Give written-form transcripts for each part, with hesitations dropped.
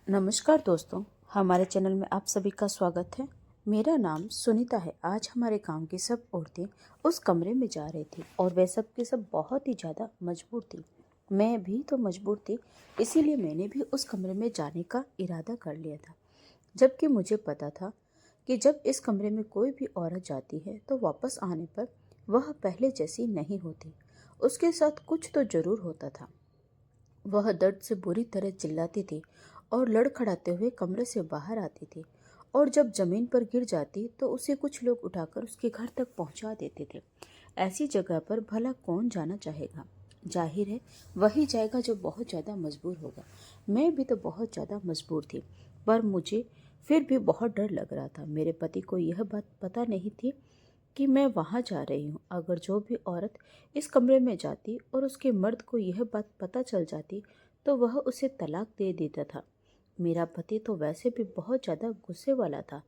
नमस्कार दोस्तों, हमारे चैनल में आप सभी का स्वागत है। मेरा नाम सुनीता है। आज हमारे गांव की सब औरतें उस कमरे में जा रही थी और वे सब की सब बहुत ही ज़्यादा मजबूर थी। मैं भी तो मजबूर थी, इसीलिए मैंने भी उस कमरे में जाने का इरादा कर लिया था। जबकि मुझे पता था कि जब इस कमरे में कोई भी औरत जाती है तो वापस आने पर वह पहले जैसी नहीं होती। उसके साथ कुछ तो ज़रूर होता था। वह दर्द से बुरी तरह चिल्लाती थी और लड़खड़ाते हुए कमरे से बाहर आती थी, और जब जमीन पर गिर जाती तो उसे कुछ लोग उठाकर उसके घर तक पहुंचा देते थे। ऐसी जगह पर भला कौन जाना चाहेगा? जाहिर है वही जाएगा जो बहुत ज़्यादा मजबूर होगा। मैं भी तो बहुत ज़्यादा मजबूर थी, पर मुझे फिर भी बहुत डर लग रहा था। मेरे पति को यह बात पता नहीं थी कि मैं वहाँ जा रही हूँ। अगर जो भी औरत इस कमरे में जाती और उसके मर्द को यह बात पता चल जाती तो वह उसे तलाक दे देता था। मेरा पति तो वैसे भी बहुत ज़्यादा गुस्से वाला था।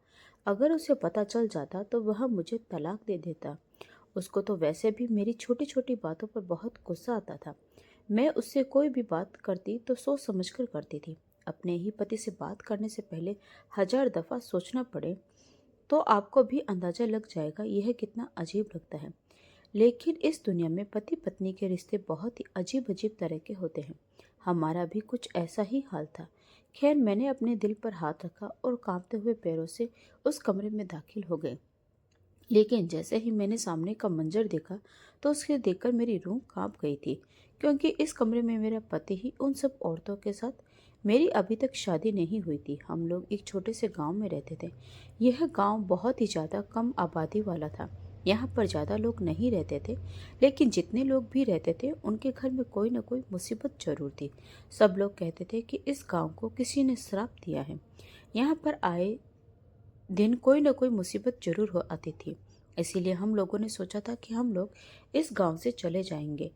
अगर उसे पता चल जाता तो वह मुझे तलाक दे देता। उसको तो वैसे भी मेरी छोटी छोटी बातों पर बहुत गुस्सा आता था। मैं उससे कोई भी बात करती तो सोच समझकर करती थी। अपने ही पति से बात करने से पहले 1000 दफ़ा सोचना पड़े तो आपको भी अंदाजा लग जाएगा यह कितना अजीब लगता है। लेकिन इस दुनिया में पति पत्नी के रिश्ते बहुत ही अजीब अजीब तरह के होते हैं। हमारा भी कुछ ऐसा ही हाल था। खैर, मैंने अपने दिल पर हाथ रखा और कांपते हुए पैरों से उस कमरे में दाखिल हो गए। लेकिन जैसे ही मैंने सामने का मंजर देखा तो उसे देखकर मेरी रूह कांप गई थी, क्योंकि इस कमरे में मेरा पति ही उन सब औरतों के साथ। मेरी अभी तक शादी नहीं हुई थी। हम लोग एक छोटे से गांव में रहते थे। यह गांव बहुत ही ज़्यादा कम आबादी वाला था। यहाँ पर ज़्यादा लोग नहीं रहते थे, लेकिन जितने लोग भी रहते थे उनके घर में कोई न कोई मुसीबत जरूर थी। सब लोग कहते थे कि इस गांव को किसी ने श्राप दिया है। यहाँ पर आए दिन कोई न कोई मुसीबत जरूर हो आती थी। इसीलिए हम लोगों ने सोचा था कि हम लोग इस गांव से चले जाएंगे।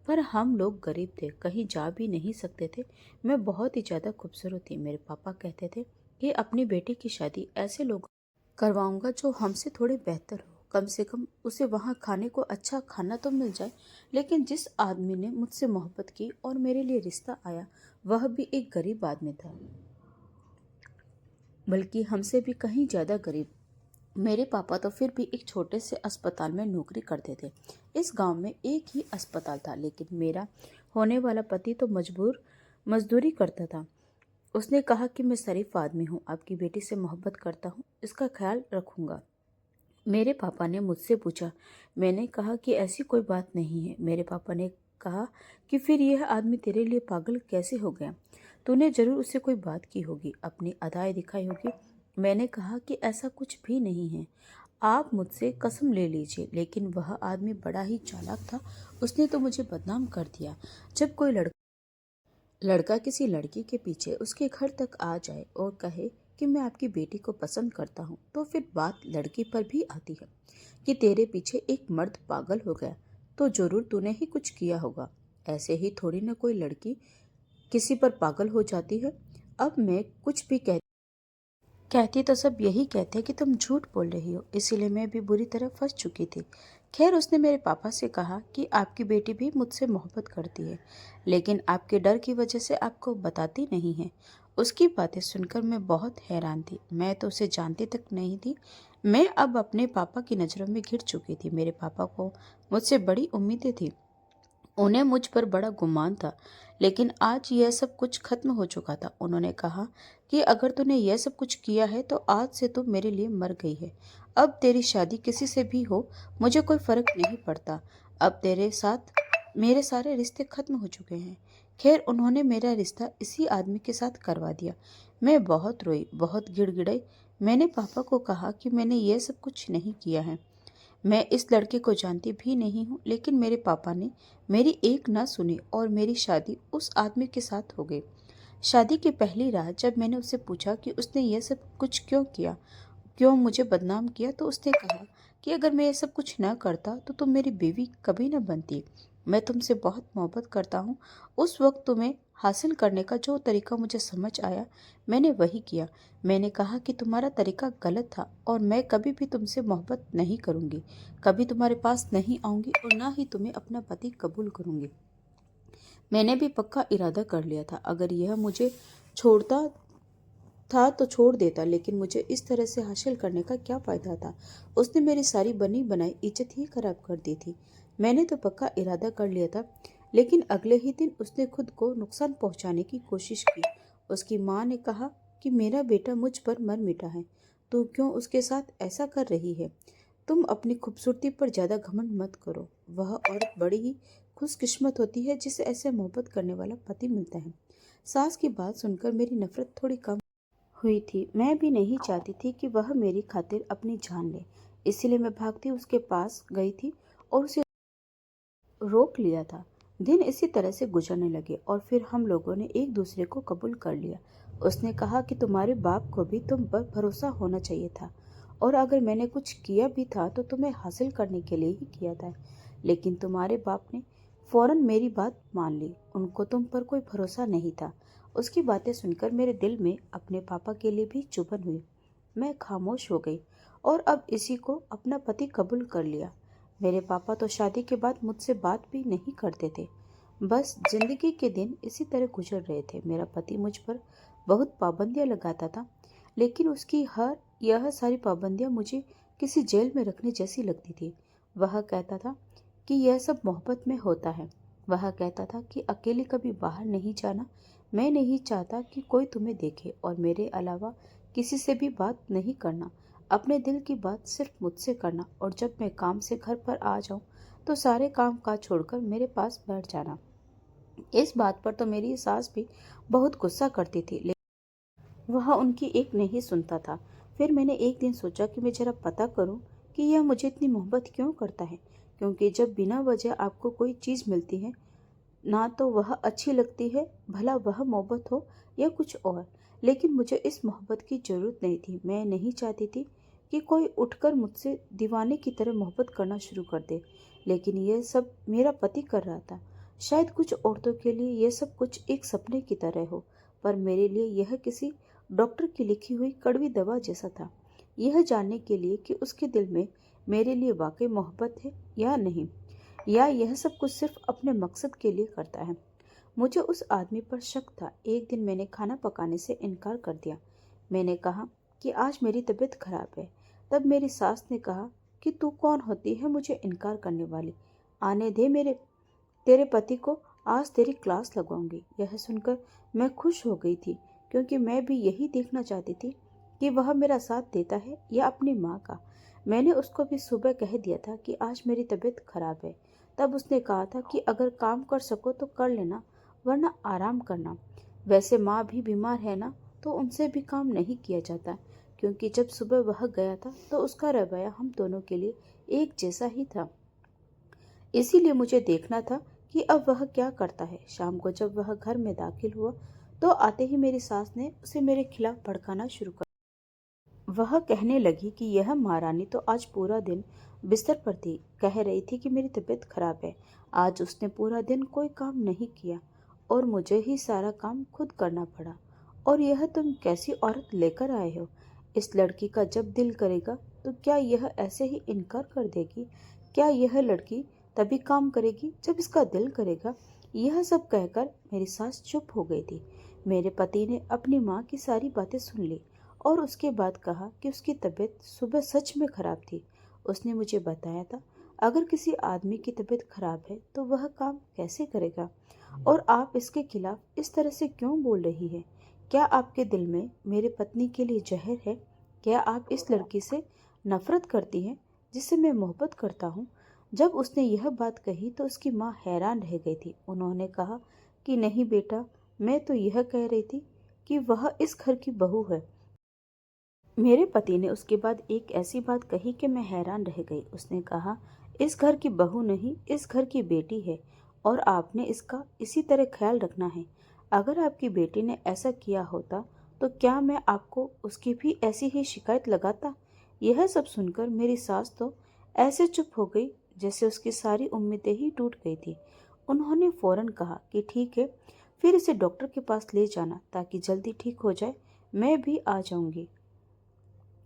पर हम लोग गरीब थे, कहीं जा भी नहीं सकते थे। मैं बहुत ही ज़्यादा खूबसूरत थी। मेरे पापा कहते थे कि अपनी बेटी की शादी ऐसे लोग करवाऊंगा जो हमसे थोड़े बेहतर हो। कम से कम उसे वहाँ खाने को अच्छा खाना तो मिल जाए। लेकिन जिस आदमी ने मुझसे मोहब्बत की और मेरे लिए रिश्ता आया, वह भी एक गरीब आदमी था, बल्कि हमसे भी कहीं ज़्यादा गरीब। मेरे पापा तो फिर भी एक छोटे से अस्पताल में नौकरी करते थे। इस गांव में एक ही अस्पताल था, लेकिन मेरा होने वाला पति तो मजदूरी करता था। उसने कहा कि मैं शरीफ आदमी हूँ, आपकी बेटी से मोहब्बत करता हूँ, इसका ख्याल रखूंगा। मेरे पापा ने मुझसे पूछा। मैंने कहा कि ऐसी कोई बात नहीं है। मेरे पापा ने कहा कि फिर यह आदमी तेरे लिए पागल कैसे हो गया? तूने जरूर उससे कोई बात की होगी, अपनी अदाएं दिखाई होगी। मैंने कहा कि ऐसा कुछ भी नहीं है, आप मुझसे कसम ले लीजिए। लेकिन वह आदमी बड़ा ही चालाक था। उसने तो मुझे बदनाम कर दिया। जब कोई लड़का किसी लड़की के पीछे उसके घर तक आ जाए और कहे कि मैं आपकी बेटी को पसंद करता हूँ, तो फिर बात लड़की पर भी आती है कि तेरे पीछे एक मर्द पागल हो गया तो जरूर तूने ही कुछ किया होगा। ऐसे ही थोड़ी ना कोई लड़की किसी पर पागल हो जाती है। अब मैं कुछ भी कहती तो सब यही कहते कि तुम झूठ बोल रही हो, इसीलिए मैं भी बुरी तरह फंस चुकी थी। खैर, उसने मेरे पापा से कहा कि आपकी बेटी भी मुझसे मोहब्बत करती है, लेकिन आपके डर की वजह से आपको बताती नहीं है। उसकी बातें सुनकर मैं बहुत हैरान थी। मैं तो उसे जानती तक नहीं थी। मैं अब अपने पापा की नज़रों में घिर चुकी थी। मेरे पापा को मुझसे बड़ी उम्मीदें थी। उन्हें मुझ पर बड़ा गुमान था, लेकिन आज यह सब कुछ खत्म हो चुका था। उन्होंने कहा कि अगर तूने यह सब कुछ किया है तो आज से तू मेरे लिए मर गई है। अब तेरी शादी किसी से भी हो, मुझे कोई फर्क नहीं पड़ता। अब तेरे साथ मेरे सारे रिश्ते खत्म हो चुके हैं। खैर, उन्होंने मेरा रिश्ता इसी आदमी के साथ करवा दिया। मैं बहुत रोई, बहुत गिड़गिड़ाई। मैंने पापा को कहा कि मैंने यह सब कुछ नहीं किया है, मैं इस लड़के को जानती भी नहीं हूँ। लेकिन मेरे पापा ने मेरी एक ना सुनी और मेरी शादी उस आदमी के साथ हो गई। शादी की पहली रात जब मैंने उससे पूछा कि उसने यह सब कुछ क्यों किया, क्यों मुझे बदनाम किया, तो उसने कहा कि अगर मैं ये सब कुछ न करता तो तुम मेरी बीवी कभी न बनती। मैं तुमसे बहुत मोहब्बत करता हूँ। उस वक्त तुम्हें हासिल करने का जो तरीका मुझे समझ आया, मैंने वही किया। मैंने कहा कि तुम्हारा तरीका गलत था और मैं कभी भी तुमसे मोहब्बत नहीं करूँगी, कभी तुम्हारे पास नहीं आऊँगी और ना ही तुम्हें अपना पति कबूल करूँगी। मैंने भी पक्का इरादा कर लिया था, अगर यह मुझे छोड़ता था तो छोड़ देता, लेकिन मुझे इस तरह से हासिल करने का क्या फायदा था। उसने मेरी सारी बनी बनाई इज्जत ही खराब कर दी थी। मैंने तो पक्का इरादा कर लिया था, लेकिन अगले ही दिन उसने खुद को नुकसान पहुंचाने की कोशिश की। उसकी माँ ने कहा कि मेरा बेटा मुझ पर मर मिटा है, तू क्यों उसके साथ ऐसा कर रही है। तुम अपनी खूबसूरती पर ज्यादा घमंड मत करो। वह औरत बड़ी ही खुशकिस्मत होती है जिसे ऐसे मोहब्बत करने वाला पति मिलता है। सास की बात सुनकर मेरी नफरत थोड़ी कम हुई थी। मैं भी नहीं चाहती थी कि वह मेरी खातिर अपनी जान ले, इसीलिए मैं भागती उसके पास गई थी और उसे रोक लिया था। दिन इसी तरह से गुजरने लगे और फिर हम लोगों ने एक दूसरे को कबूल कर लिया। उसने कहा कि तुम्हारे बाप को भी तुम पर भरोसा होना चाहिए था, और अगर मैंने कुछ किया भी था तो तुम्हें हासिल करने के लिए ही किया था। लेकिन तुम्हारे बाप ने फौरन मेरी बात मान ली, उनको तुम पर कोई भरोसा नहीं था। उसकी बातें सुनकर मेरे दिल में अपने पापा के लिए भी चुभन हुई। मैं खामोश हो गई और अब इसी को अपना पति कबूल कर लिया। मेरे पापा तो शादी के बाद मुझसे बात भी नहीं करते थे। बस जिंदगी के दिन इसी तरह गुजर रहे थे। मेरा पति मुझ पर बहुत पाबंदियां लगाता था, लेकिन उसकी यह सारी पाबंदियां मुझे किसी जेल में रखने जैसी लगती थी। वह कहता था कि यह सब मोहब्बत में होता है। वह कहता था कि अकेले कभी बाहर नहीं जाना। मैं नहीं चाहता कि कोई तुम्हें देखे, और मेरे अलावा किसी से भी बात नहीं करना। अपने दिल की बात सिर्फ मुझसे करना, और जब मैं काम से घर पर आ जाऊं तो सारे काम काज छोड़कर मेरे पास बैठ जाना। इस बात पर तो मेरी सास भी बहुत गुस्सा करती थी, लेकिन वह उनकी एक नहीं सुनता था। फिर मैंने एक दिन सोचा कि मैं जरा पता करूं कि यह मुझे इतनी मोहब्बत क्यों करता है, क्योंकि जब बिना वजह आपको कोई चीज़ मिलती है ना तो वह अच्छी लगती है, भला वह मोहब्बत हो या कुछ और। लेकिन मुझे इस मोहब्बत की जरूरत नहीं थी। मैं नहीं चाहती थी कि कोई उठकर मुझसे दीवाने की तरह मोहब्बत करना शुरू कर दे, लेकिन यह सब मेरा पति कर रहा था। शायद कुछ औरतों के लिए यह सब कुछ एक सपने की तरह हो, पर मेरे लिए यह किसी डॉक्टर की लिखी हुई कड़वी दवा जैसा था, यह जानने के लिए कि उसके दिल में मेरे लिए वाकई मोहब्बत है या नहीं, या यह सब कुछ सिर्फ अपने मकसद के लिए करता है। मुझे उस आदमी पर शक था। एक दिन मैंने खाना पकाने से इनकार कर दिया। मैंने कहा कि आज मेरी तबीयत खराब है। तब मेरी सास ने कहा कि तू कौन होती है मुझे इनकार करने वाली, आने दे मेरे तेरे पति को, आज तेरी क्लास लगवाऊंगी। यह सुनकर मैं खुश हो गई थी, क्योंकि मैं भी यही देखना चाहती थी कि वह मेरा साथ देता है या अपनी माँ का। मैंने उसको भी सुबह कह दिया था कि आज मेरी तबीयत खराब है। तब उसने कहा था कि अगर काम कर सको तो कर लेना, वरना आराम करना। वैसे माँ भी बीमार है ना, तो उनसे भी काम नहीं किया जाता, क्योंकि जब सुबह वह गया था तो उसका रवैया हम दोनों के लिए एक जैसा ही था। इसीलिए मुझे देखना था कि अब वह क्या करता है। शाम को जब वह घर में दाखिल हुआ तो आते ही मेरी सास ने उसे मेरे खिलाफ भड़काना शुरू कर। वह कहने लगी कि यह महारानी तो आज पूरा दिन बिस्तर पर थी, कह रही थी कि मेरी तबीयत खराब है। आज उसने पूरा दिन कोई काम नहीं किया और मुझे ही सारा काम खुद करना पड़ा। और यह तुम कैसी औरत लेकर आए हो। इस लड़की का जब दिल करेगा तो क्या यह ऐसे ही इनकार कर देगी? क्या यह लड़की तभी काम करेगी जब इसका दिल करेगा? यह सब कहकर मेरी सास चुप हो गई थी। मेरे पति ने अपनी माँ की सारी बातें सुन ली और उसके बाद कहा कि उसकी तबीयत सुबह सच में खराब थी। उसने मुझे बताया था, अगर किसी आदमी की तबीयत खराब है तो वह काम कैसे करेगा, और आप इसके खिलाफ इस तरह से क्यों बोल रही है? क्या आपके दिल में मेरे पत्नी के लिए जहर है? क्या आप इस लड़की से नफरत करती हैं जिससे मैं मोहब्बत करता हूँ? जब उसने यह बात कही तो उसकी माँ हैरान रह गई थी। उन्होंने कहा कि नहीं बेटा, मैं तो यह कह रही थी कि वह इस घर की बहू है। मेरे पति ने उसके बाद एक ऐसी बात कही कि मैं हैरान रह गई। उसने कहा, इस घर की बहू नहीं, इस घर की बेटी है, और आपने इसका इसी तरह ख्याल रखना है। अगर आपकी बेटी ने ऐसा किया होता तो क्या मैं आपको उसकी भी ऐसी ही शिकायत लगाता? यह सब सुनकर मेरी सास तो ऐसे चुप हो गई जैसे उसकी सारी उम्मीदें ही टूट गई थी। उन्होंने फौरन कहा कि ठीक है, फिर इसे डॉक्टर के पास ले जाना ताकि जल्दी ठीक हो जाए। मैं भी आ जाऊंगी।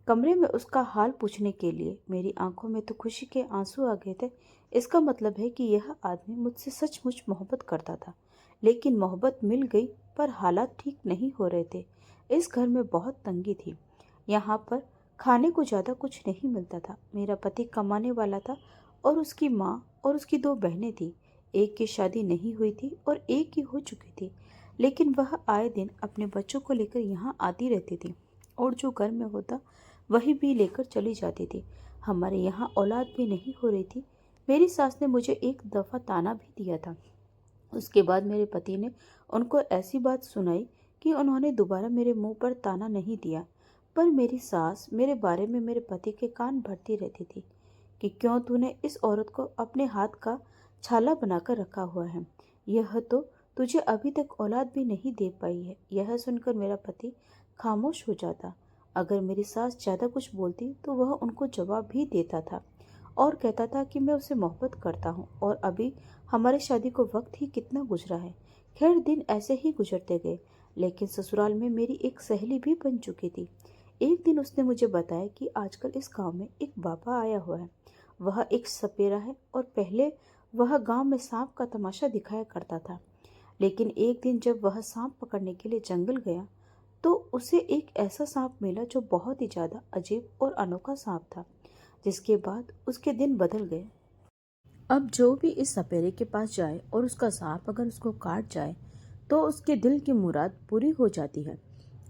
कमरे में उसका हाल पूछने के लिए मेरी आंखों में तो खुशी के आंसू आ गए थे। इसका मतलब है कि यह आदमी मुझसे सचमुच मोहब्बत करता था। लेकिन मोहब्बत मिल गई, पर हालात ठीक नहीं हो रहे थे। इस घर में बहुत तंगी थी। यहाँ पर खाने को ज़्यादा कुछ नहीं मिलता था। मेरा पति कमाने वाला था और उसकी माँ और उसकी दो बहनें थी। एक की शादी नहीं हुई थी और एक की हो चुकी थी, लेकिन वह आए दिन अपने बच्चों को लेकर यहाँ आती रहती थी और जो घर में होता वही भी लेकर चली जाती थी। हमारे यहाँ औलाद भी नहीं हो रही थी। मेरी सास ने मुझे एक दफ़ा ताना भी दिया था। उसके बाद मेरे पति ने उनको ऐसी बात सुनाई कि उन्होंने दोबारा मेरे मुंह पर ताना नहीं दिया। पर मेरी सास मेरे बारे में मेरे पति के कान भरती रहती थी कि क्यों तूने इस औरत को अपने हाथ का छाला बनाकर रखा हुआ है, यह तो तुझे अभी तक औलाद भी नहीं दे पाई है। यह सुनकर मेरा पति खामोश हो जाता। अगर मेरी सास ज़्यादा कुछ बोलती तो वह उनको जवाब भी देता था और कहता था कि मैं उसे मोहब्बत करता हूँ और अभी हमारी शादी को वक्त ही कितना गुजरा है। खैर दिन ऐसे ही गुजरते गए, लेकिन ससुराल में मेरी एक सहेली भी बन चुकी थी। एक दिन उसने मुझे बताया कि आजकल इस गांव में एक बाबा आया हुआ है। वह एक सपेरा है और पहले वह गांव में सांप का तमाशा दिखाया करता था, लेकिन एक दिन जब वह सांप पकड़ने के लिए जंगल गया तो उसे एक ऐसा सांप मिला जो बहुत ही ज्यादा अजीब और अनोखा सांप था, जिसके बाद उसके दिन बदल गए। अब जो भी इस सपेरे के पास जाए और उसका सांप अगर उसको काट जाए तो उसके दिल की मुराद पूरी हो जाती है।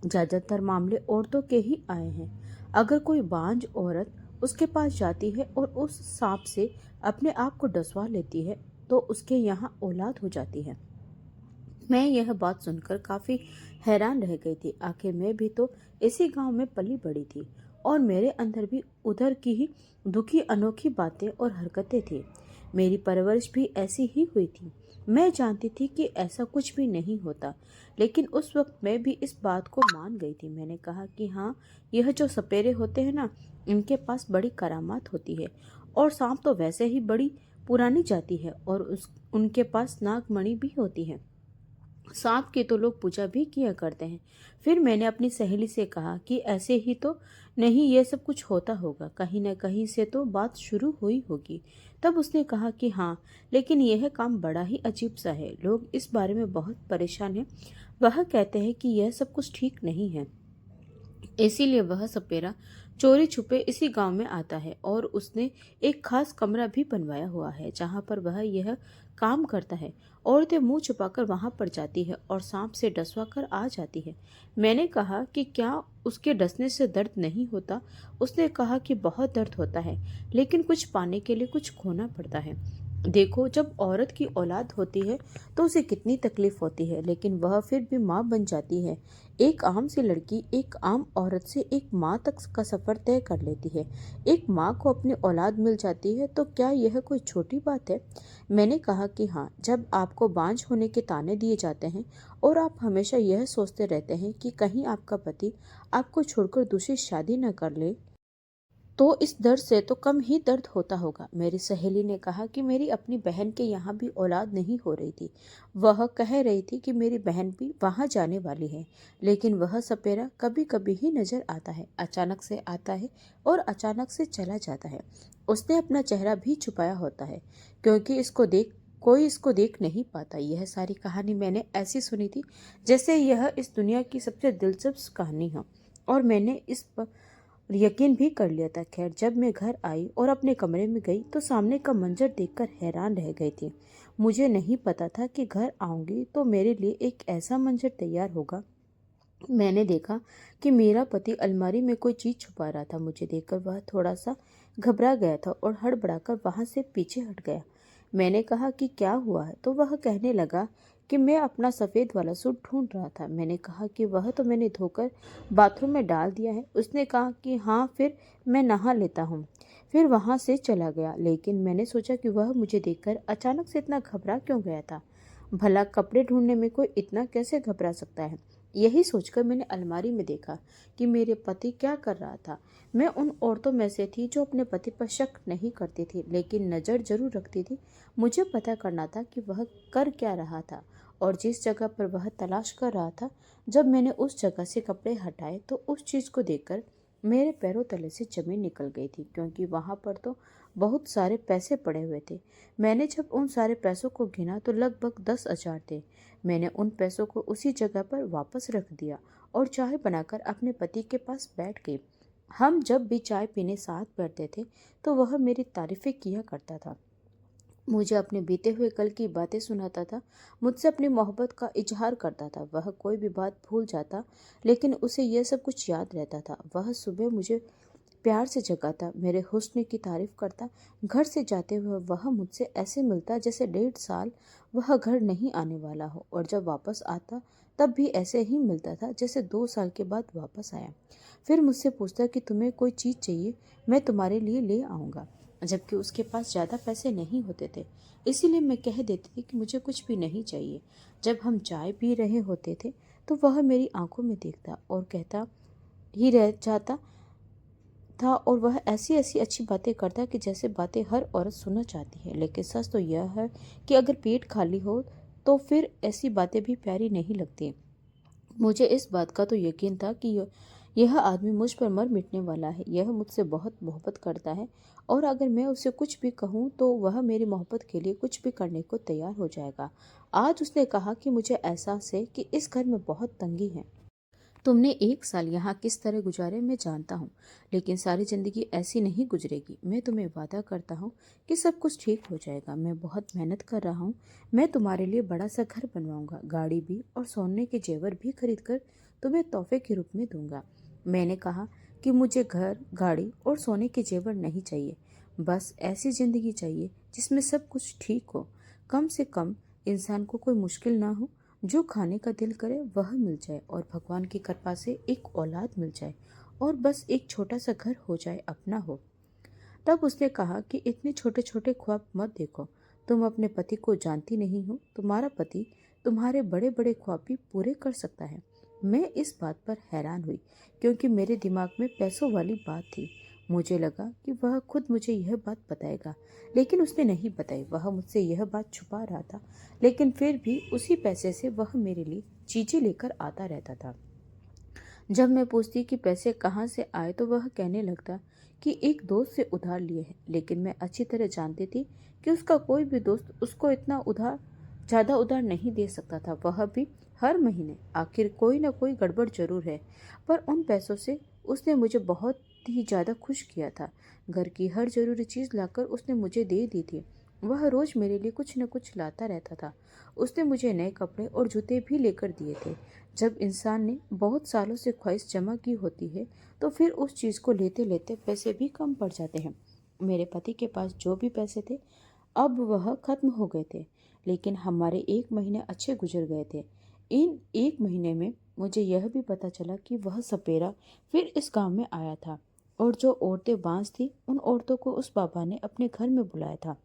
ज्यादातर मामले औरतों के ही आए हैं। अगर कोई बांझ औरत उसके पास जाती है और उस सांप से अपने आप को डसवा लेती है तो उसके यहाँ औलाद हो जाती है। मैं यह बात सुनकर काफी हैरान रह गई थी। आखिर मैं भी तो इसी गांव में पली बड़ी थी और मेरे अंदर भी उधर की ही दुखी अनोखी बातें और हरकतें थी। मेरी परवरिश भी ऐसी ही हुई थी। मैं जानती थी कि ऐसा कुछ भी नहीं होता, लेकिन उस वक्त मैं भी इस बात को मान गई थी। मैंने कहा कि हाँ, यह जो सपेरे होते हैं ना, इनके पास बड़ी करामात होती है और सांप तो वैसे ही बड़ी पुरानी जाती है और उनके पास नागमणि भी होती है। सांप की तो लोग पूजा भी किया करते हैं। फिर मैंने अपनी सहेली से कहा कि ऐसे ही तो नहीं, ये सब कुछ होता होगा, कहीं न कहीं से तो बात शुरू हुई होगी। तब उसने कहा कि हाँ, लेकिन यह काम बड़ा ही अजीब सा है। लोग इस बारे में बहुत परेशान हैं। वह कहते हैं कि यह सब कुछ ठीक नहीं है, इसीलिए वह सपेरा चोरी छुपे इसी गांव में आता है और उसने एक खास कमरा भी बनवाया हुआ है जहां पर वह यह काम करता है। औरतें मुंह छुपाकर वहां पर जाती है और सांप से डसवा कर आ जाती है। मैंने कहा कि क्या उसके डसने से दर्द नहीं होता? उसने कहा कि बहुत दर्द होता है, लेकिन कुछ पाने के लिए कुछ खोना पड़ता है। देखो, जब औरत की औलाद होती है तो उसे कितनी तकलीफ होती है, लेकिन वह फिर भी माँ बन जाती है। एक आम सी लड़की एक आम औरत से एक माँ तक का सफर तय कर लेती है। एक माँ को अपनी औलाद मिल जाती है, तो क्या यह कोई छोटी बात है? मैंने कहा कि हाँ, जब आपको बांझ होने के ताने दिए जाते हैं और आप हमेशा यह सोचते रहते हैं कि कहीं आपका पति आपको छोड़कर दूसरी शादी न कर ले, तो इस दर्द से तो कम ही दर्द होता होगा। मेरी सहेली ने कहा कि मेरी अपनी बहन के यहाँ भी औलाद नहीं हो रही थी। वह कह रही थी कि मेरी बहन भी वहाँ जाने वाली है, लेकिन वह सपेरा कभी कभी ही नजर आता है। अचानक से आता है और अचानक से चला जाता है। उसने अपना चेहरा भी छुपाया होता है क्योंकि कोई इसको देख नहीं पाता। यह सारी कहानी मैंने ऐसी सुनी थी जैसे यह इस दुनिया की सबसे दिलचस्प कहानी हो और मैंने इस पर यकीन भी कर लिया था। खैर, जब मैं घर आई और अपने कमरे में गई तो सामने का मंजर देखकर हैरान रह गई थी। मुझे नहीं पता था कि घर आऊंगी तो मेरे लिए एक ऐसा मंजर तैयार होगा। मैंने देखा कि मेरा पति अलमारी में कोई चीज छुपा रहा था। मुझे देखकर वह थोड़ा सा घबरा गया था और हड़बड़ाकर वहां से पीछे हट गया। मैंने कहा कि क्या हुआ है, तो वह कहने लगा कि मैं अपना सफ़ेद वाला सूट ढूंढ रहा था। मैंने कहा कि वह तो मैंने धोकर बाथरूम में डाल दिया है। उसने कहा कि हाँ, फिर मैं नहा लेता हूँ। फिर वहाँ से चला गया, लेकिन मैंने सोचा कि वह मुझे देखकर अचानक से इतना घबरा क्यों गया था। भला कपड़े ढूंढने में कोई इतना कैसे घबरा सकता है? यही सोचकर मैंने अलमारी में देखा कि मेरे पति क्या कर रहा था। मैं उन औरतों में से थी जो अपने पति पर शक नहीं करती थी, लेकिन नज़र जरूर रखती थी। मुझे पता करना था कि वह कर क्या रहा था और जिस जगह पर वह तलाश कर रहा था। जब मैंने उस जगह से कपड़े हटाए तो उस चीज़ को देखकर मेरे पैरों तले से जमीन निकल गई थी, क्योंकि वहाँ पर तो बहुत सारे पैसे पड़े हुए थे। मैंने जब उन सारे पैसों को गिना तो लगभग 10,000 थे। मैंने उन पैसों को उसी जगह पर वापस रख दिया और चाय बनाकर अपने पति के पास बैठ गई। हम जब भी चाय पीने साथ बैठते थे तो वह मेरी तारीफें किया करता था, मुझे अपने बीते हुए कल की बातें सुनाता था, मुझसे अपनी मोहब्बत का इजहार करता था। वह कोई भी बात भूल जाता, लेकिन उसे यह सब कुछ याद रहता था। वह सुबह मुझे प्यार से जगाता, मेरे हुस्न की तारीफ करता। घर से जाते हुए वह मुझसे ऐसे मिलता जैसे 1.5 साल वह घर नहीं आने वाला हो, और जब वापस आता तब भी ऐसे ही मिलता था जैसे 2 साल के बाद वापस आया। फिर मुझसे पूछता कि तुम्हें कोई चीज़ चाहिए, मैं तुम्हारे लिए ले आऊँगा, जबकि उसके पास ज़्यादा पैसे नहीं होते थे। इसीलिए मैं कह देती थी कि मुझे कुछ भी नहीं चाहिए। जब हम चाय पी रहे होते थे तो वह मेरी आंखों में देखता और कहता ही रह जाता था, और वह ऐसी ऐसी अच्छी बातें करता कि जैसे बातें हर औरत सुनना चाहती है। लेकिन सच तो यह है कि अगर पेट खाली हो तो फिर ऐसी बातें भी प्यारी नहीं लगती। मुझे इस बात का तो यकीन था कि यह आदमी मुझ पर मर मिटने वाला है। यह मुझसे बहुत मोहब्बत करता है, और अगर मैं उसे कुछ भी कहूँ तो वह मेरी मोहब्बत के लिए कुछ भी करने को तैयार हो जाएगा। आज उसने कहा कि मुझे एहसास है कि इस घर में बहुत तंगी है। तुमने 1 साल यहाँ किस तरह गुजारे मैं जानता हूँ, लेकिन सारी जिंदगी ऐसी नहीं गुजरेगी। मैं तुम्हें वादा करता हूँ कि सब कुछ ठीक हो जाएगा। मैं बहुत मेहनत कर रहा हूँ। मैं तुम्हारे लिए बड़ा सा घर बनवाऊंगा, गाड़ी भी और सोने के जेवर भी खरीद कर तुम्हें तोहफे के रूप में दूंगा। मैंने कहा कि मुझे घर, गाड़ी और सोने के जेवर नहीं चाहिए, बस ऐसी जिंदगी चाहिए जिसमें सब कुछ ठीक हो। कम से कम इंसान को कोई मुश्किल ना हो, जो खाने का दिल करे वह मिल जाए, और भगवान की कृपा से एक औलाद मिल जाए, और बस एक छोटा सा घर हो जाए, अपना हो। तब उसने कहा कि इतने छोटे छोटे ख्वाब मत देखो, तुम अपने पति को जानती नहीं हो। तुम्हारा पति तुम्हारे बड़े बड़े ख्वाब भी पूरे कर सकता है। मैं इस बात पर हैरान हुई, क्योंकि मेरे दिमाग में पैसों वाली बात थी। मुझे लगा कि वह खुद मुझे यह बात बताएगा, लेकिन उसने नहीं बताई। वह मुझसे यह बात छुपा रहा था, लेकिन फिर भी उसी पैसे से वह मेरे लिए चीजें लेकर आता रहता था। जब मैं पूछती कि पैसे कहाँ से आए तो वह कहने लगता कि एक दोस्त से उधार लिए हैं। लेकिन मैं अच्छी तरह जानती थी कि उसका कोई भी दोस्त उसको इतना ज़्यादा उधार नहीं दे सकता था, वह भी हर महीने। आखिर कोई ना कोई गड़बड़ जरूर है। पर उन पैसों से उसने मुझे बहुत ही ज़्यादा खुश किया था। घर की हर जरूरी चीज़ लाकर उसने मुझे दे दी थी। वह रोज़ मेरे लिए कुछ न कुछ लाता रहता था। उसने मुझे नए कपड़े और जूते भी लेकर दिए थे। जब इंसान ने बहुत सालों से ख्वाहिश जमा की होती है तो फिर उस चीज़ को लेते लेते पैसे भी कम पड़ जाते हैं। मेरे पति के पास जो भी पैसे थे अब वह खत्म हो गए थे, लेकिन हमारे 1 महीने अच्छे गुजर गए थे। इन 1 महीने में मुझे यह भी पता चला कि वह सपेरा फिर इस गांव में आया था, और जो औरतें बांस थी उन औरतों को उस बाबा ने अपने घर में बुलाया था।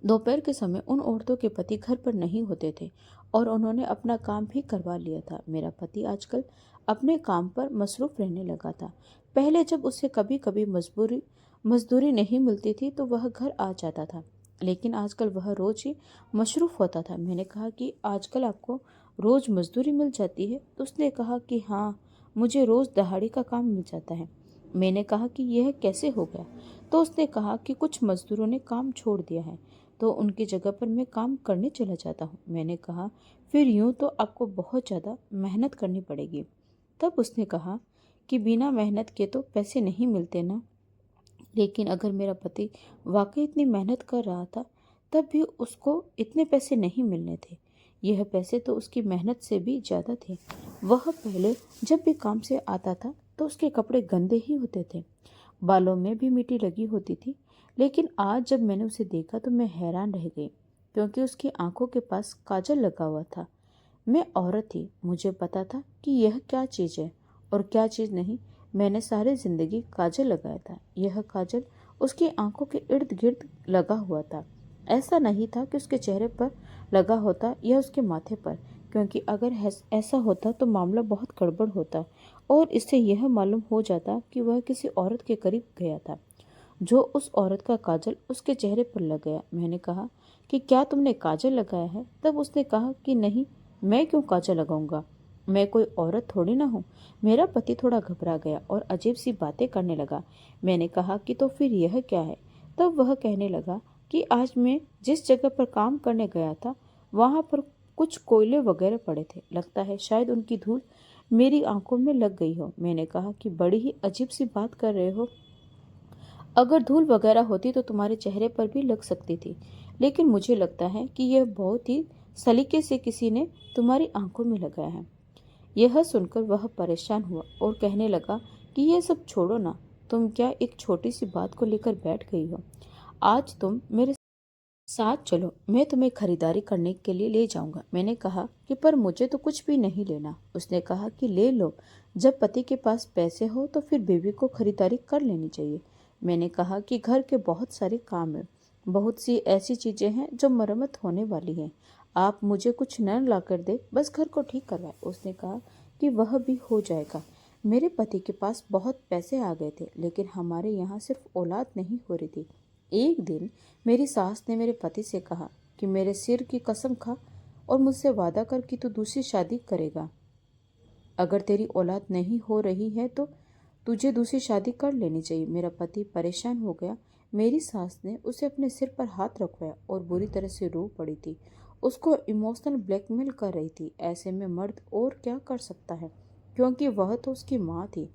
दोपहर के समय उन औरतों के पति घर पर नहीं होते थे, और उन्होंने अपना काम भी करवा लिया था। मेरा पति आजकल अपने काम पर मसरूफ रहने लगा था। पहले जब उसे कभी कभी मजदूरी नहीं मिलती थी तो वह घर आ जाता था, लेकिन आजकल वह रोज ही मसरूफ होता था। मैंने कहा कि आजकल आपको रोज मजदूरी मिल जाती है? तो उसने कहा कि हाँ, मुझे रोज दहाड़ी का काम मिल जाता है। मैंने कहा कि यह कैसे हो गया? तो उसने कहा कि कुछ मजदूरों ने काम छोड़ दिया है, तो उनकी जगह पर मैं काम करने चला जाता हूँ। मैंने कहा फिर यूं तो आपको बहुत ज़्यादा मेहनत करनी पड़ेगी। तब उसने कहा कि बिना मेहनत के तो पैसे नहीं मिलते ना। लेकिन अगर मेरा पति वाकई इतनी मेहनत कर रहा था तब भी उसको इतने पैसे नहीं मिलने थे। यह पैसे तो उसकी मेहनत से भी ज़्यादा थे। वह पहले जब भी काम से आता था तो उसके कपड़े गंदे ही होते थे, बालों में भी मिट्टी लगी होती थी। लेकिन आज जब मैंने उसे देखा तो मैं हैरान रह गई, क्योंकि उसकी आंखों के पास काजल लगा हुआ था। मैं औरत थी, मुझे पता था कि यह क्या चीज़ है और क्या चीज़ नहीं। मैंने सारी जिंदगी काजल लगाया था। यह काजल उसकी आंखों के इर्द गिर्द लगा हुआ था। ऐसा नहीं था कि उसके चेहरे पर लगा होता या उसके माथे पर, क्योंकि अगर ऐसा होता तो मामला बहुत गड़बड़ होता, और इससे यह मालूम हो जाता कि वह किसी औरत के करीब गया था, जो उस औरत का काजल उसके चेहरे पर लग गया। मैंने कहा कि क्या तुमने काजल लगाया है? तब उसने कहा कि नहीं, मैं क्यों काजल लगाऊंगा, मैं कोई औरत थोड़ी ना हूँ। मेरा पति थोड़ा घबरा गया और अजीब सी बातें करने लगा। मैंने कहा कि तो फिर यह क्या है? तब वह कहने लगा कि आज मैं जिस जगह पर काम करने गया था वहां पर कुछ कोयले वगैरह पड़े थे। लगता है शायद उनकी धूल मेरी आंखों में लग गई हो। मैंने कहा कि बड़ी ही अजीब सी बात कर रहे हो। अगर धूल वगैरह होती तो तुम्हारे चेहरे पर भी लग सकती थी, लेकिन मुझे लगता है कि यह बहुत ही सलीके से किसी ने तुम्हारी आंखों में लगाया है। यह सुनकर वह परेशान हुआ और कहने लगा कि यह सब छोड़ो ना, तुम क्या एक छोटी सी बात को लेकर बैठ गई हो। आज तुम मेरे साथ चलो, मैं तुम्हें खरीदारी करने के लिए ले जाऊंगा। मैंने कहा कि पर मुझे तो कुछ भी नहीं लेना। उसने कहा कि ले लो, जब पति के पास पैसे हो तो फिर बीवी को खरीदारी कर लेनी चाहिए। मैंने कहा कि घर के बहुत सारे काम हैं, बहुत सी ऐसी चीजें हैं जो मरम्मत होने वाली हैं। आप मुझे कुछ न ला कर दे, बस घर को ठीक करवाए। उसने कहा कि वह भी हो जाएगा। मेरे पति के पास बहुत पैसे आ गए थे, लेकिन हमारे यहाँ सिर्फ औलाद नहीं हो रही थी। एक दिन मेरी सास ने मेरे पति से कहा कि मेरे सिर की कसम खा और मुझसे वादा कर कि तू दूसरी शादी करेगा। अगर तेरी औलाद नहीं हो रही है तो तुझे दूसरी शादी कर लेनी चाहिए। मेरा पति परेशान हो गया। मेरी सास ने उसे अपने सिर पर हाथ रखवाया और बुरी तरह से रो पड़ी थी। उसको इमोशनल ब्लैकमेल कर रही थी। ऐसे में मर्द और क्या कर सकता है, क्योंकि वह तो उसकी माँ थी।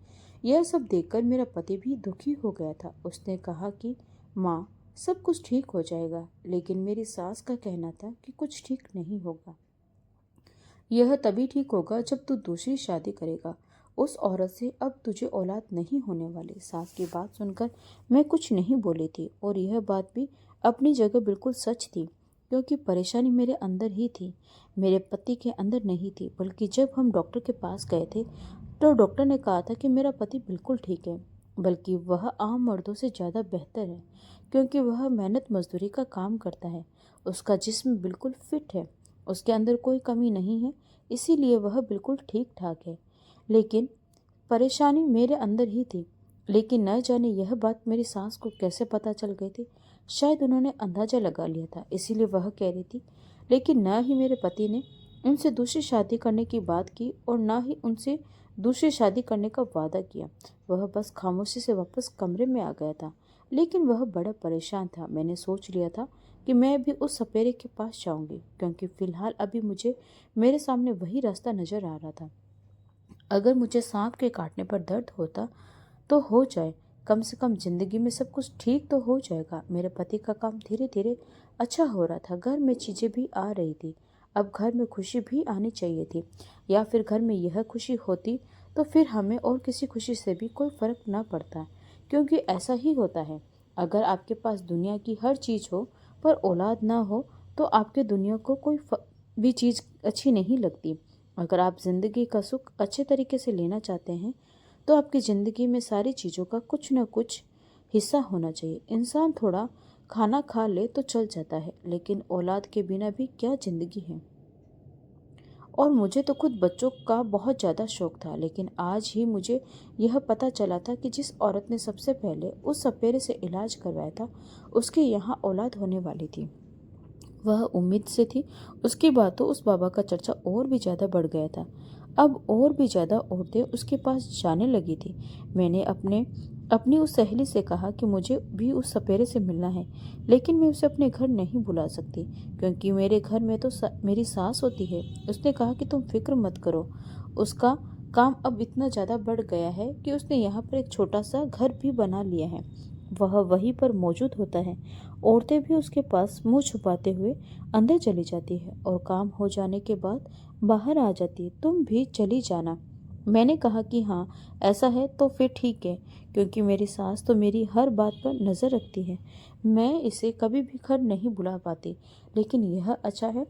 यह सब देखकर मेरा पति भी दुखी हो गया था। उसने कहा कि माँ, सब कुछ ठीक हो जाएगा, लेकिन मेरी सास का कहना था कि कुछ ठीक नहीं होगा। यह तभी ठीक होगा जब तू दूसरी शादी करेगा। उस औरत से अब तुझे औलाद नहीं होने वाली। सास की बात सुनकर मैं कुछ नहीं बोली थी, और यह बात भी अपनी जगह बिल्कुल सच थी, क्योंकि परेशानी मेरे अंदर ही थी, मेरे पति के अंदर नहीं थी। बल्कि जब हम डॉक्टर के पास गए थे तो डॉक्टर ने कहा था कि मेरा पति बिल्कुल ठीक है, बल्कि वह आम मर्दों से ज़्यादा बेहतर है, क्योंकि वह मेहनत मजदूरी का काम करता है। उसका जिस्म बिल्कुल फिट है, उसके अंदर कोई कमी नहीं है, इसीलिए वह बिल्कुल ठीक ठाक है। लेकिन परेशानी मेरे अंदर ही थी। लेकिन न जाने यह बात मेरी सास को कैसे पता चल गई थी। शायद उन्होंने अंदाजा लगा लिया था, इसीलिए वह कह रही थी। लेकिन न ही मेरे पति ने उनसे दूसरी शादी करने की बात की और न ही उनसे दूसरी शादी करने का वादा किया। वह बस खामोशी से वापस कमरे में आ गया था। लेकिन वह बड़ा परेशान था। मैंने सोच लिया था कि मैं भी उस सपेरे के पास जाऊंगी, क्योंकि फिलहाल अभी मुझे मेरे सामने वही रास्ता नजर आ रहा था। अगर मुझे सांप के काटने पर दर्द होता तो हो जाए, कम से कम जिंदगी में सब कुछ ठीक तो हो जाएगा। मेरे पति का काम धीरे धीरे अच्छा हो रहा था, घर में चीजें भी आ रही थी। अब घर में खुशी भी आनी चाहिए थी, या फिर घर में यह खुशी होती तो फिर हमें और किसी खुशी से भी कोई फर्क ना पड़ता, क्योंकि ऐसा ही होता है। अगर आपके पास दुनिया की हर चीज हो पर औलाद ना हो तो आपके दुनिया को कोई भी चीज अच्छी नहीं लगती। अगर आप जिंदगी का सुख अच्छे तरीके से लेना चाहते हैं तो आपकी ज़िंदगी में सारी चीज़ों का कुछ न कुछ हिस्सा होना चाहिए। इंसान थोड़ा खाना खा ले तो चल जाता है, लेकिन औलाद के बिना भी क्या ज़िंदगी है। और मुझे तो खुद बच्चों का बहुत ज़्यादा शौक था, लेकिन आज ही मुझे यह पता चला था कि जिस औरत ने सबसे पहले उस सपेरे से इलाज करवाया था, उसके यहाँ औलाद होने वाली थी। वह उम्मीद से थी। उसके बाद तो उस बाबा का चर्चा और भी ज़्यादा बढ़ गया था। अब और भी ज़्यादा औरतें उसके पास जाने लगी थी। मैंने अपनी उस सहेली से कहा कि मुझे भी उस सपेरे से मिलना है, लेकिन मैं उसे अपने घर नहीं बुला सकती, क्योंकि मेरे घर में तो मेरी सास होती है। उसने कहा कि तुम फिक्र मत करो, उसका काम अब इतना ज़्यादा बढ़ गया है कि उसने यहाँ पर एक छोटा सा घर भी बना लिया है। वह वहीं पर मौजूद होता है। औरतें भी उसके पास मुंह छुपाते हुए अंदर चली जाती है और काम हो जाने के बाद बाहर आ जाती है। तुम भी चली जाना। मैंने कहा कि हाँ, ऐसा है तो फिर ठीक है, क्योंकि मेरी सास तो मेरी हर बात पर नज़र रखती है। मैं इसे कभी भी घर नहीं बुला पाती, लेकिन यह अच्छा है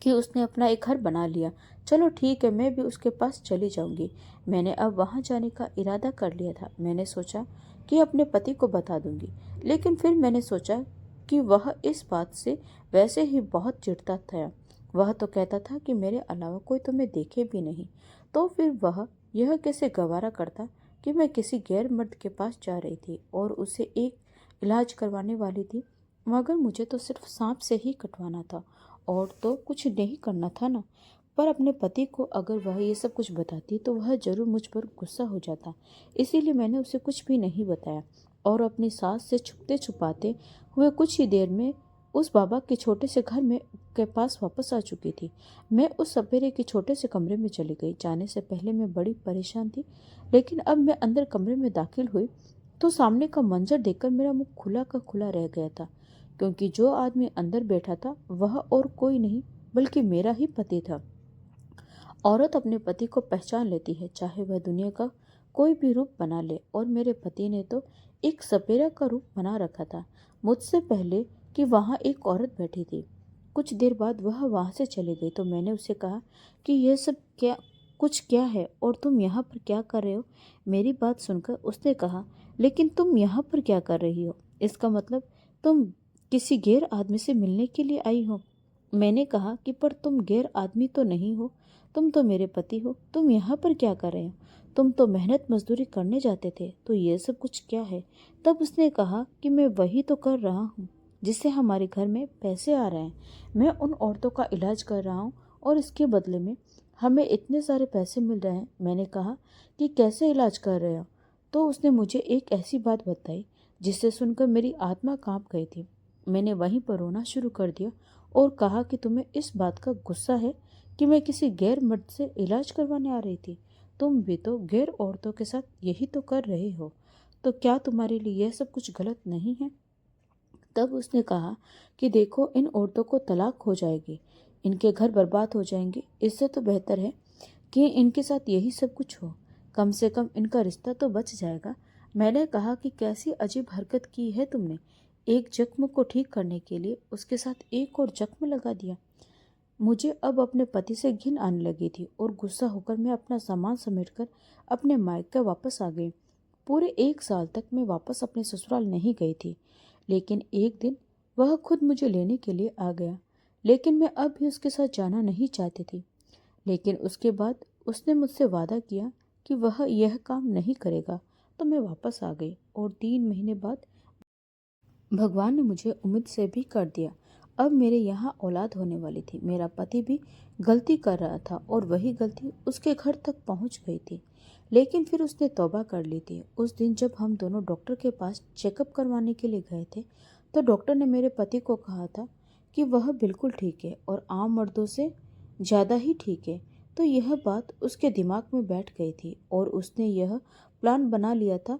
कि उसने अपना एक घर बना लिया। चलो ठीक है, मैं भी उसके पास चली जाऊंगी। मैंने अब वहां जाने का इरादा कर लिया था। मैंने सोचा कि अपने पति को बता दूंगी, लेकिन फिर मैंने सोचा कि वह इस बात से वैसे ही बहुत चिढ़ता था। वह तो कहता था कि मेरे अलावा कोई तुम्हें देखे भी नहीं, तो फिर वह यह कैसे गवारा करता कि मैं किसी गैर मर्द के पास जा रही थी और उसे एक इलाज करवाने वाली थी। मगर मुझे तो सिर्फ सांप से ही कटवाना था और तो कुछ नहीं करना था ना। पर अपने पति को अगर वह ये सब कुछ बताती तो वह जरूर मुझ पर गुस्सा हो जाता। इसीलिए मैंने उसे कुछ भी नहीं बताया और अपनी सास से छुपते छुपाते हुए कुछ ही देर में उस बाबा के छोटे से घर में के पास वापस आ चुकी थी। मैं उस सपेरे के छोटे से कमरे में चली गई। जाने से पहले मैं बड़ी परेशान थी, लेकिन अब मैं अंदर कमरे में दाखिल हुई तो सामने का मंजर देखकर मेरा मुंह खुला का खुला रह गया था, क्योंकि जो आदमी अंदर बैठा था वह और कोई नहीं बल्कि मेरा ही पति था। औरत अपने पति को पहचान लेती है, चाहे वह दुनिया का कोई भी रूप बना ले, और मेरे पति ने तो एक सपेरा का रूप बना रखा था मुझसे पहले कि वहाँ एक औरत बैठी थी। कुछ देर बाद वह वहाँ से चली गई तो मैंने उससे कहा कि यह सब क्या है और तुम यहाँ पर क्या कर रहे हो। मेरी बात सुनकर उसने कहा, लेकिन तुम यहाँ पर क्या कर रही हो? इसका मतलब तुम किसी गैर आदमी से मिलने के लिए आई हो। मैंने कहा कि पर तुम गैर आदमी तो नहीं हो, तुम तो मेरे पति हो, तुम यहाँ पर क्या कर रहे हो? तुम तो मेहनत मजदूरी करने जाते थे, तो ये सब कुछ क्या है? तब उसने कहा कि मैं वही तो कर रहा हूँ जिससे हमारे घर में पैसे आ रहे हैं। मैं उन औरतों का इलाज कर रहा हूँ और इसके बदले में हमें इतने सारे पैसे मिल रहे हैं। मैंने कहा कि कैसे इलाज कर रहे हो? तो उसने मुझे एक ऐसी बात बताई जिससे सुनकर मेरी आत्मा कांप गई थी। मैंने वहीं पर रोना शुरू कर दिया और कहा कि तुम्हें इस बात का गुस्सा है कि मैं किसी गैर मर्द से इलाज करवाने आ रही थी? तुम भी तो गैर औरतों के साथ यही तो कर रहे हो, तो क्या तुम्हारे लिए यह सब कुछ गलत नहीं है? तब उसने कहा कि देखो, इन औरतों को तलाक हो जाएगी, इनके घर बर्बाद हो जाएंगे। इससे तो बेहतर है कि इनके साथ यही सब कुछ हो, कम से कम इनका रिश्ता तो बच जाएगा। मैंने कहा कि कैसी अजीब हरकत की है तुमने, एक जख्म को ठीक करने के लिए उसके साथ एक और जख्म लगा दिया। मुझे अब अपने पति से घिन आने लगी थी और गुस्सा होकर मैं अपना सामान समेटकर अपने मायके वापस आ गई। पूरे 1 साल तक मैं वापस अपने ससुराल नहीं गई थी, लेकिन एक दिन वह खुद मुझे लेने के लिए आ गया। लेकिन मैं अब भी उसके साथ जाना नहीं चाहती थी। लेकिन उसके बाद उसने मुझसे वादा किया कि वह यह काम नहीं करेगा, तो मैं वापस आ गई और 3 महीने बाद भगवान ने मुझे उम्मीद से भी कर दिया। अब मेरे यहाँ औलाद होने वाली थी। मेरा पति भी गलती कर रहा था और वही गलती उसके घर तक पहुँच गई थी, लेकिन फिर उसने तौबा कर ली थी। उस दिन जब हम दोनों डॉक्टर के पास चेकअप करवाने के लिए गए थे, तो डॉक्टर ने मेरे पति को कहा था कि वह बिल्कुल ठीक है और आम मर्दों से ज़्यादा ही ठीक है। तो यह बात उसके दिमाग में बैठ गई थी और उसने यह प्लान बना लिया था,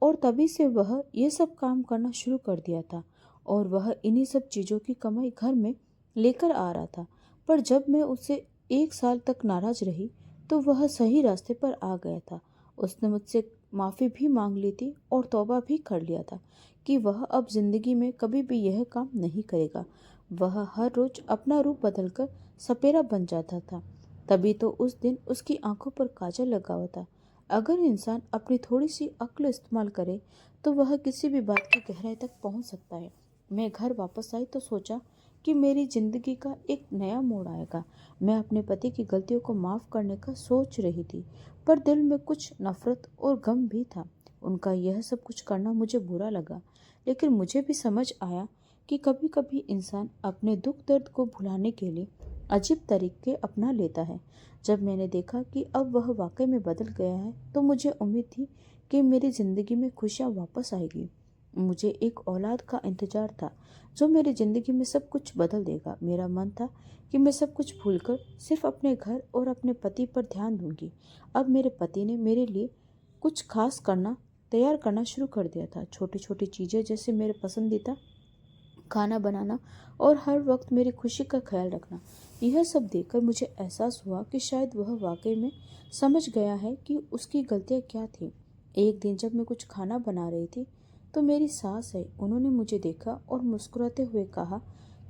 और तभी से वह ये सब काम करना शुरू कर दिया था और वह इन्हीं सब चीज़ों की कमाई घर में लेकर आ रहा था। पर जब मैं उससे 1 साल तक नाराज रही तो वह सही रास्ते पर आ गया था। उसने मुझसे माफ़ी भी मांग ली थी और तौबा भी कर लिया था कि वह अब जिंदगी में कभी भी यह काम नहीं करेगा। वह हर रोज अपना रूप बदलकर सपेरा बन जाता था। तभी तो उस दिन उसकी आंखों पर काजल लगा हुआ था। अगर इंसान अपनी थोड़ी सी अक्ल इस्तेमाल करे तो वह किसी भी बात की गहराई तक पहुंच सकता है। मैं घर वापस आई तो सोचा कि मेरी जिंदगी का एक नया मोड़ आएगा। मैं अपने पति की गलतियों को माफ़ करने का सोच रही थी, पर दिल में कुछ नफरत और गम भी था। उनका यह सब कुछ करना मुझे बुरा लगा, लेकिन मुझे भी समझ आया कि कभी कभी इंसान अपने दुख दर्द को भुलाने के लिए अजीब तरीके अपना लेता है। जब मैंने देखा कि अब वह वाकई में बदल गया है तो मुझे उम्मीद थी कि मेरी ज़िंदगी में खुशियाँ वापस आएगी। मुझे एक औलाद का इंतज़ार था जो मेरी ज़िंदगी में सब कुछ बदल देगा। मेरा मन था कि मैं सब कुछ भूलकर सिर्फ अपने घर और अपने पति पर ध्यान दूंगी। अब मेरे पति ने मेरे लिए कुछ खास तैयार करना शुरू कर दिया था। छोटी छोटी चीज़ें जैसे मेरे पसंदीदा खाना बनाना और हर वक्त मेरी खुशी का ख्याल रखना। यह सब देखकर मुझे एहसास हुआ कि शायद वह वाकई में समझ गया है कि उसकी गलतियाँ क्या थी। एक दिन जब मैं कुछ खाना बना रही थी तो मेरी सास आई। उन्होंने मुझे देखा और मुस्कुराते हुए कहा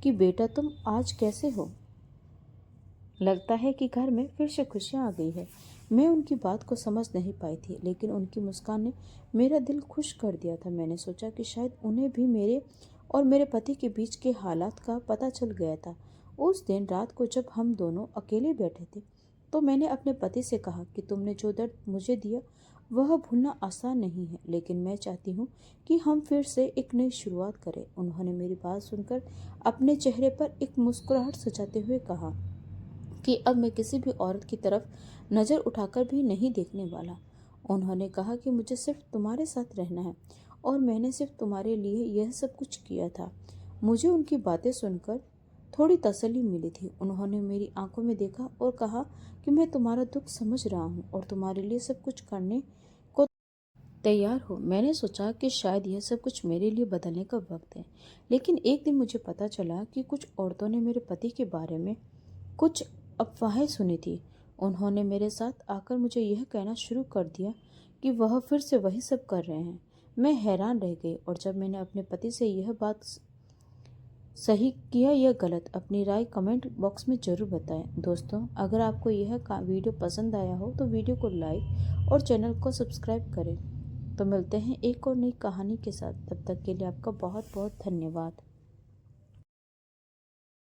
कि बेटा, तुम आज कैसे हो? लगता है कि घर में फिर से खुशियाँ आ गई है। मैं उनकी बात को समझ नहीं पाई थी, लेकिन उनकी मुस्कान ने मेरा दिल खुश कर दिया था। मैंने सोचा कि शायद उन्हें भी मेरे और मेरे पति के बीच के हालात का पता चल गया था। उस दिन रात को जब हम दोनों अकेले बैठे थे तो मैंने अपने पति से कहा कि तुमने जो दर्द मुझे दिया वह भूलना आसान नहीं है, लेकिन मैं चाहती हूँ कि हम फिर से एक नई शुरुआत करें। उन्होंने मेरी बात सुनकर अपने चेहरे पर एक मुस्कुराहट सजाते हुए कहा कि अब मैं किसी भी औरत की तरफ नज़र उठाकर भी नहीं देखने वाला। उन्होंने कहा कि मुझे सिर्फ तुम्हारे साथ रहना है और मैंने सिर्फ तुम्हारे लिए यह सब कुछ किया था। मुझे उनकी बातें सुनकर थोड़ी तसल्ली मिली थी। उन्होंने मेरी आंखों में देखा और कहा कि मैं तुम्हारा दुख समझ रहा हूँ और तुम्हारे लिए सब कुछ करने को तैयार हूँ। मैंने सोचा कि शायद यह सब कुछ मेरे लिए बदलने का वक्त है, लेकिन एक दिन मुझे पता चला कि कुछ औरतों ने मेरे पति के बारे में कुछ अफवाहें सुनी थी। उन्होंने मेरे साथ आकर मुझे यह कहना शुरू कर दिया कि वह फिर से वही सब कर रहे हैं। मैं हैरान रह गई और जब मैंने अपने पति से यह बात सही किया या गलत, अपनी राय कमेंट बॉक्स में ज़रूर बताएं। दोस्तों, अगर आपको यह वीडियो पसंद आया हो तो वीडियो को लाइक और चैनल को सब्सक्राइब करें। तो मिलते हैं एक और नई कहानी के साथ। तब तक के लिए आपका बहुत बहुत धन्यवाद।